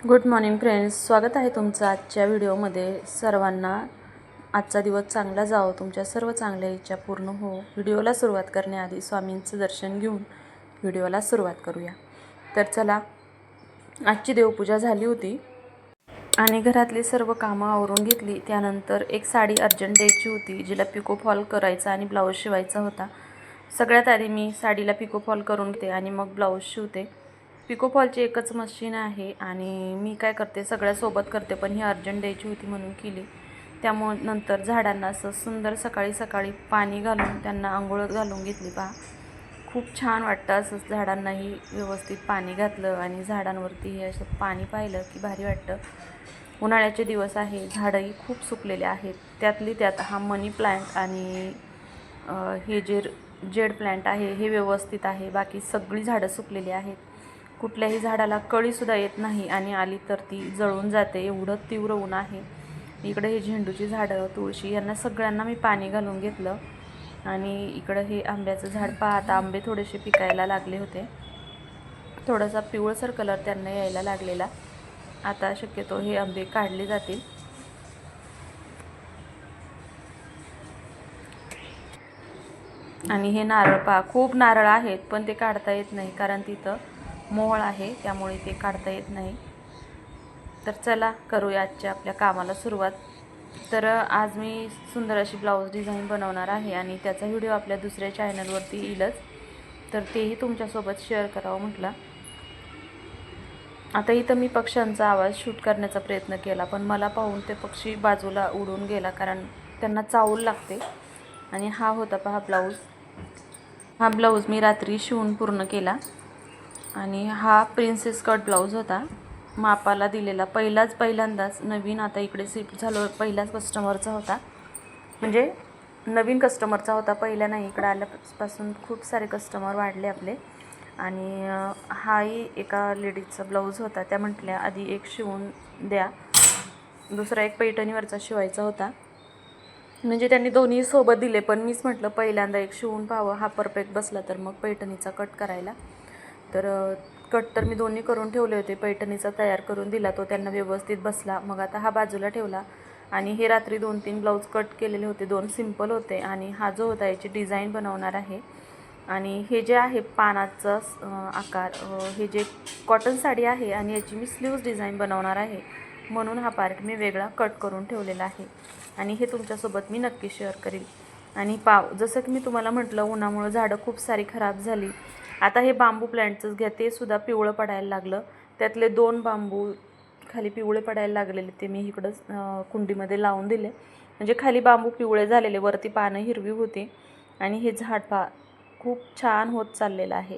Good morning friends, स्वागत आहे तुमचं आजच्या व्हिडिओमध्ये। सर्वांना आजचा दिवस चांगला जावो, तुमच्या सर्व चांगल्या इच्छा पूर्ण हो। व्हिडिओला सुरुवात करण्याआधी स्वामींचं दर्शन घेऊन व्हिडिओला सुरुवात करूया। तर चला, आजची देवपूजा झाली होती आणि घरातली सर्व कामं आवरून घेतली। त्यानंतर एक साडी अर्जंट द्यायची होती, जिला पिको फॉल करायचा आणि ब्लाऊज शिवायचा होता। सगळ्यात आधी मी साडीला पिको फॉल करून घेते आणि मग ब्लाऊज शिवते। पिको फॉलची एकच मशीन आहे आणि मी काय करते, सगळ्यासोबत करते, पण ही अर्जंट द्यायची होती म्हणून केली। त्यामुळे नंतर झाडांना असं सुंदर सकाळी सकाळी पाणी घालून त्यांना अंघोळ घालून घेतली। पहा, खूप छान वाटतं असं झाडांनाही व्यवस्थित पाणी घातलं आणि झाडांवरती हे असं पाणी पाहिलं की भारी वाटतं। उन्हाळ्याचे दिवस आहे, झाडंही खूप सुकलेले आहेत। त्यातली त्यात हा मनी प्लांट आणि हे जे जेड प्लांट आहे हे व्यवस्थित आहे, बाकी सगळी झाडं सुकलेली आहेत। कुठल्याही झाडाला कळीसुद्धा येत नाही आणि आली तर ती जळून जाते, एवढं तीव्र ऊन आहे। इकडे हे झेंडूची झाडं, तुळशी यांना सगळ्यांना मी पाणी घालून घेतलं आणि इकडं हे आंब्याचं झाड पहा, आता आंबे थोडेसे पिकायला लागले होते, थोडासा पिवळसर कलर त्यांना यायला लागलेला। आता शक्यतो हे आंबे काढले जातील। आणि हे नारळ पहा, खूप नारळ आहेत पण ते काढता येत नाही, कारण तिथं मोहोळ आहे, त्यामुळे ते काढता येत नाही। तर चला, करूया आजच्या आपल्या कामाला सुरुवात। तर आज मी सुंदर अशी ब्लाऊज डिझाईन बनवणार आहे आणि त्याचा व्हिडिओ आपल्या दुसऱ्या चॅनलवरती येईलच, तर तेही तुमच्यासोबत शेअर करावं म्हटलं। आता इथं मी पक्ष्यांचा आवाज शूट करण्याचा प्रयत्न केला, पण मला पाहून ते पक्षी बाजूला उडून गेला, कारण त्यांना चावल लागते। आणि हा होता पहा ब्लाऊज। हा ब्लाऊज मी रात्री शिवून पूर्ण केला आणि हा प्रिन्सेस कट ब्लाऊज होता, मापाला दिलेला, पहिल्यांदाच नवीन, आता इकडे शिफ्ट झालो, पहिलाच कस्टमरचा होता, म्हणजे नवीन कस्टमरचा होता, पहिला नाही। इकडे आल्यापासून खूप सारे कस्टमर वाढले आपले। आणि हाही एका लेडीजचा ब्लाऊज होता, त्या म्हटल्या आधी एक शिवून द्या, दुसरा एक पैठणीवरचा शिवायचा होता, म्हणजे त्यांनी दोन्ही सोबत दिले, पण मीच म्हटलं पहिल्यांदा एक शिवून पाहावं, हा परफेक्ट बसला तर मग पैठणीचा कट करायला। तर कट तर मी दोन्ही करून ठेवले होते, पैठणीचा तयार करून दिला, तो त्यांना व्यवस्थित बसला। मग आता हा बाजूला ठेवला आणि हे रात्री 2-3 ब्लाऊज कट केलेले होते, 2 सिंपल होते आणि हा जो होता याची डिझाईन बनवणार आहे। आणि हे जे आहे पानाचा आकार, हे जे कॉटन साडी आहे आणि याची मी स्लीव्ज डिझाईन बनवणार आहे, म्हणून हा पार्ट मी वेगळा कट करून ठेवलेला आहे आणि हे तुमच्यासोबत मी नक्की शेअर करेल। आणि जसं की मी तुम्हाला म्हटलं, उन्हामुळे झाडं खूप सारी खराब झाली। आता हे बांबू प्लांटचंच घ्या, ते सुद्धा पिवळं पडायला लागलं, त्यातले 2 बांबू खाली पिवळे पडायला लागलेले, ते मी इकडं कुंडीमध्ये लावून दिले, म्हणजे खाली बांबू पिवळे झालेले, वरती पानं हिरवी होती। आणि हे झाड पहा, खूप छान होत चाललेलं आहे।